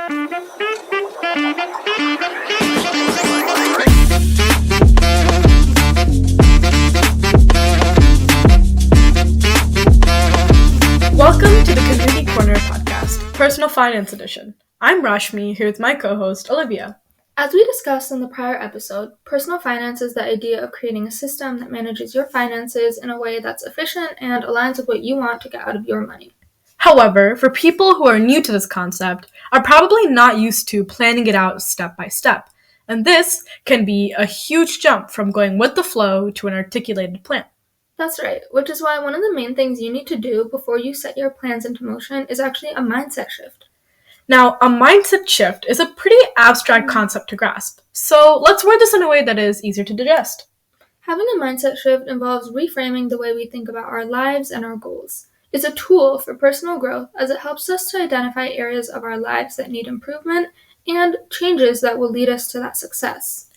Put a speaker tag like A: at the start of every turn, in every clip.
A: Welcome to the Community Corner podcast, Personal Finance Edition. I'm Rashmi, here with my co-host, Olivia.
B: As we discussed in the prior episode, personal finance is the idea of creating a system that manages your finances in a way that's efficient and aligns with what you want to get out of your money.
A: However, for people who are new to this concept, are probably not used to planning it out step by step, and this can be a huge jump from going with the flow to an articulated plan.
B: That's right, which is why one of the main things you need to do before you set your plans into motion is actually a mindset shift.
A: Now, a mindset shift is a pretty abstract concept to grasp, so let's word this in a way that is easier to digest.
B: Having a mindset shift involves reframing the way we think about our lives and our goals. It's a tool for personal growth as it helps us to identify areas of our lives that need improvement and changes that will lead us to that success.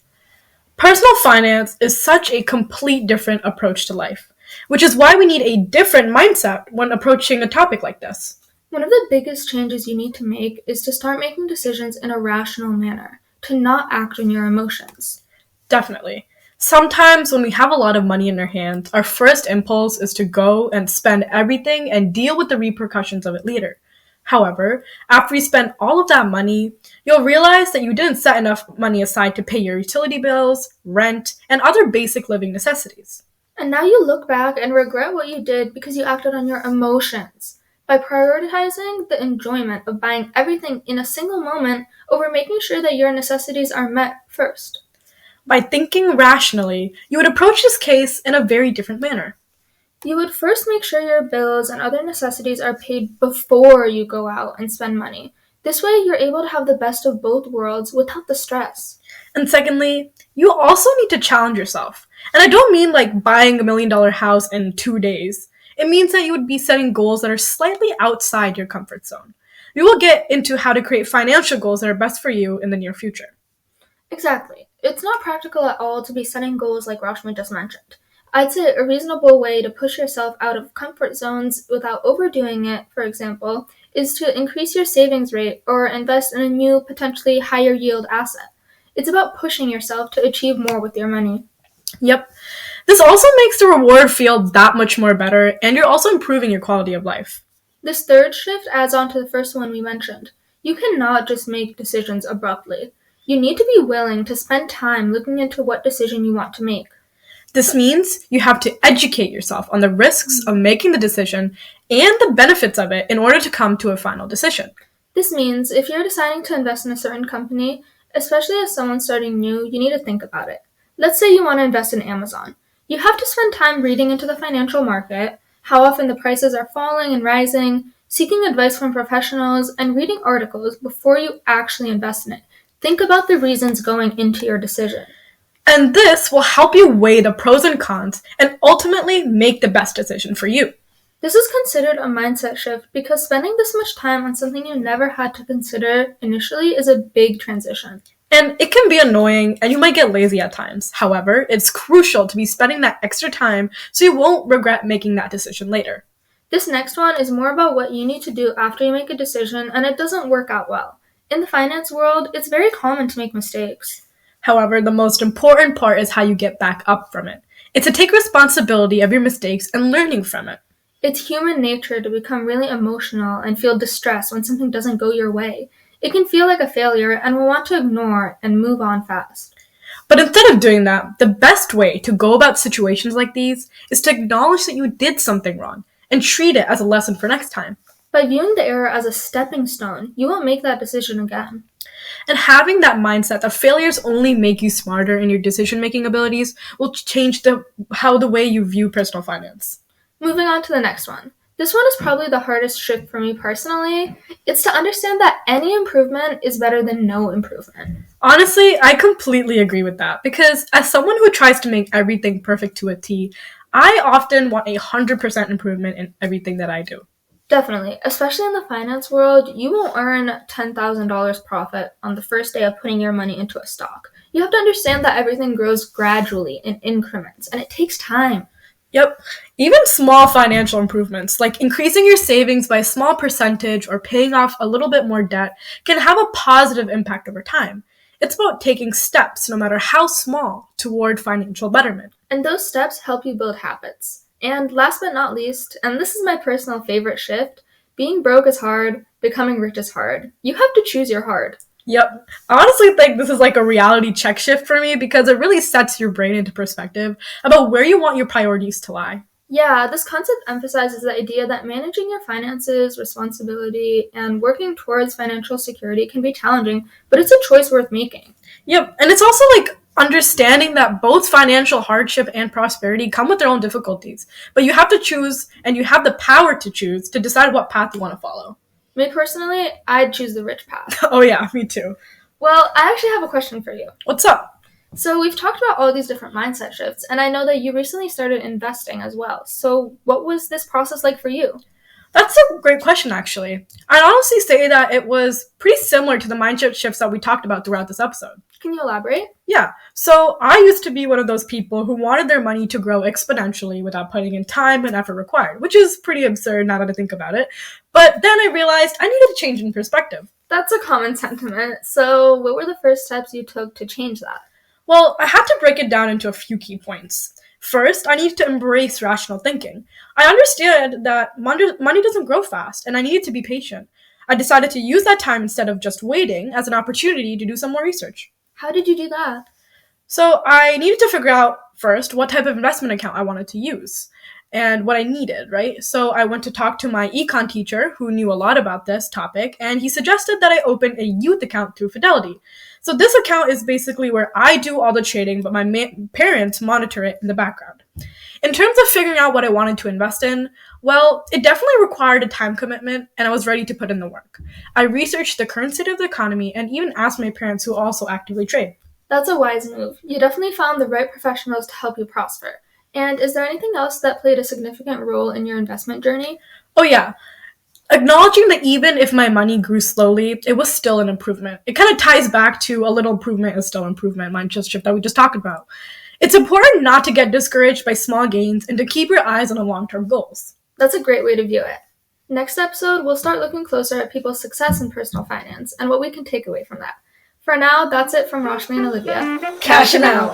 A: Personal finance is such a complete different approach to life, which is why we need a different mindset when approaching a topic like this.
B: One of the biggest changes you need to make is to start making decisions in a rational manner, to not act on your emotions.
A: Definitely. Sometimes when we have a lot of money in our hands, our first impulse is to go and spend everything and deal with the repercussions of it later. However, after you spend all of that money, you'll realize that you didn't set enough money aside to pay your utility bills, rent, and other basic living necessities.
B: And now you look back and regret what you did because you acted on your emotions. By prioritizing the enjoyment of buying everything in a single moment over making sure that your necessities are met first.
A: By thinking rationally, you would approach this case in a very different manner.
B: You would first make sure your bills and other necessities are paid before you go out and spend money. This way, you're able to have the best of both worlds without the stress.
A: And secondly, you also need to challenge yourself. And I don't mean like buying $1 million house in 2 days. It means that you would be setting goals that are slightly outside your comfort zone. We will get into how to create financial goals that are best for you in the near future.
B: Exactly. It's not practical at all to be setting goals like Rashmi just mentioned. I'd say a reasonable way to push yourself out of comfort zones without overdoing it, for example, is to increase your savings rate or invest in a new, potentially higher yield asset. It's about pushing yourself to achieve more with your money.
A: Yep. This also makes the reward feel that much more better, and you're also improving your quality of life.
B: This third shift adds on to the first one we mentioned. You cannot just make decisions abruptly. You need to be willing to spend time looking into what decision you want to make.
A: This means you have to educate yourself on the risks of making the decision and the benefits of it in order to come to a final decision.
B: This means if you're deciding to invest in a certain company, especially as someone starting new, you need to think about it. Let's say you want to invest in Amazon. You have to spend time reading into the financial market, how often the prices are falling and rising, seeking advice from professionals, and reading articles before you actually invest in it. Think about the reasons going into your decision.
A: And this will help you weigh the pros and cons and ultimately make the best decision for you.
B: This is considered a mindset shift because spending this much time on something you never had to consider initially is a big transition.
A: And it can be annoying and you might get lazy at times. However, it's crucial to be spending that extra time so you won't regret making that decision later.
B: This next one is more about what you need to do after you make a decision and it doesn't work out well. In the finance world, it's very common to make mistakes.
A: However, the most important part is how you get back up from it. It's to take responsibility of your mistakes and learning from it.
B: It's human nature to become really emotional and feel distressed when something doesn't go your way. It can feel like a failure and we'll want to ignore and move on fast.
A: But instead of doing that, the best way to go about situations like these is to acknowledge that you did something wrong and treat it as a lesson for next time.
B: By viewing the error as a stepping stone, you won't make that decision again.
A: And having that mindset that failures only make you smarter in your decision-making abilities will change the way you view personal finance.
B: Moving on to the next one. This one is probably the hardest shift for me personally. It's to understand that any improvement is better than no improvement.
A: Honestly, I completely agree with that because as someone who tries to make everything perfect to a T, I often want 100% improvement in everything that I do.
B: Definitely. Especially in the finance world, you won't earn $10,000 profit on the first day of putting your money into a stock. You have to understand that everything grows gradually in increments, and it takes time.
A: Yep. Even small financial improvements, like increasing your savings by a small percentage or paying off a little bit more debt, can have a positive impact over time. It's about taking steps, no matter how small, toward financial betterment.
B: And those steps help you build habits. And last but not least, and this is my personal favorite shift, being broke is hard, becoming rich is hard. You have to choose your hard.
A: Yep. I honestly think this is like a reality check shift for me because it really sets your brain into perspective about where you want your priorities to lie.
B: Yeah, this concept emphasizes the idea that managing your finances, responsibility, and working towards financial security can be challenging, but it's a choice worth making.
A: Yep. And it's also like understanding that both financial hardship and prosperity come with their own difficulties. But you have to choose, and you have the power to choose to decide what path you want to follow.
B: Me personally, I'd choose the rich path.
A: Oh, yeah, me too.
B: Well, I actually have a question for you.
A: What's up?
B: So we've talked about all these different mindset shifts, and I know that you recently started investing as well. So what was this process like for you?
A: That's a great question, actually. I'd honestly say that it was pretty similar to the mindset shifts that we talked about throughout this episode.
B: Can you elaborate?
A: Yeah, so I used to be one of those people who wanted their money to grow exponentially without putting in time and effort required, which is pretty absurd now that I think about it. But then I realized I needed a change in perspective.
B: That's a common sentiment. So what were the first steps you took to change that?
A: Well, I had to break it down into a few key points. First, I needed to embrace rational thinking. I understood that money doesn't grow fast, and I needed to be patient. I decided to use that time instead of just waiting as an opportunity to do some more research.
B: How did you do that?
A: So I needed to figure out first what type of investment account I wanted to use and what I needed, right? So I went to talk to my econ teacher who knew a lot about this topic, and he suggested that I open a youth account through Fidelity. So this account is basically where I do all the trading, but my parents monitor it in the background. In terms of figuring out what I wanted to invest in, well, it definitely required a time commitment, and I was ready to put in the work. I researched the current state of the economy and even asked my parents who also actively trade.
B: That's a wise move. You definitely found the right professionals to help you prosper. And is there anything else that played a significant role in your investment journey?
A: Oh yeah, acknowledging that even if my money grew slowly, it was still an improvement. It kind of ties back to a little improvement is still improvement mindset shift that we just talked about. It's important not to get discouraged by small gains and to keep your eyes on the long-term goals.
B: That's a great way to view it. Next episode, we'll start looking closer at people's success in personal finance and what we can take away from that. For now, that's it from Rashmi and Olivia.
A: Cashing out.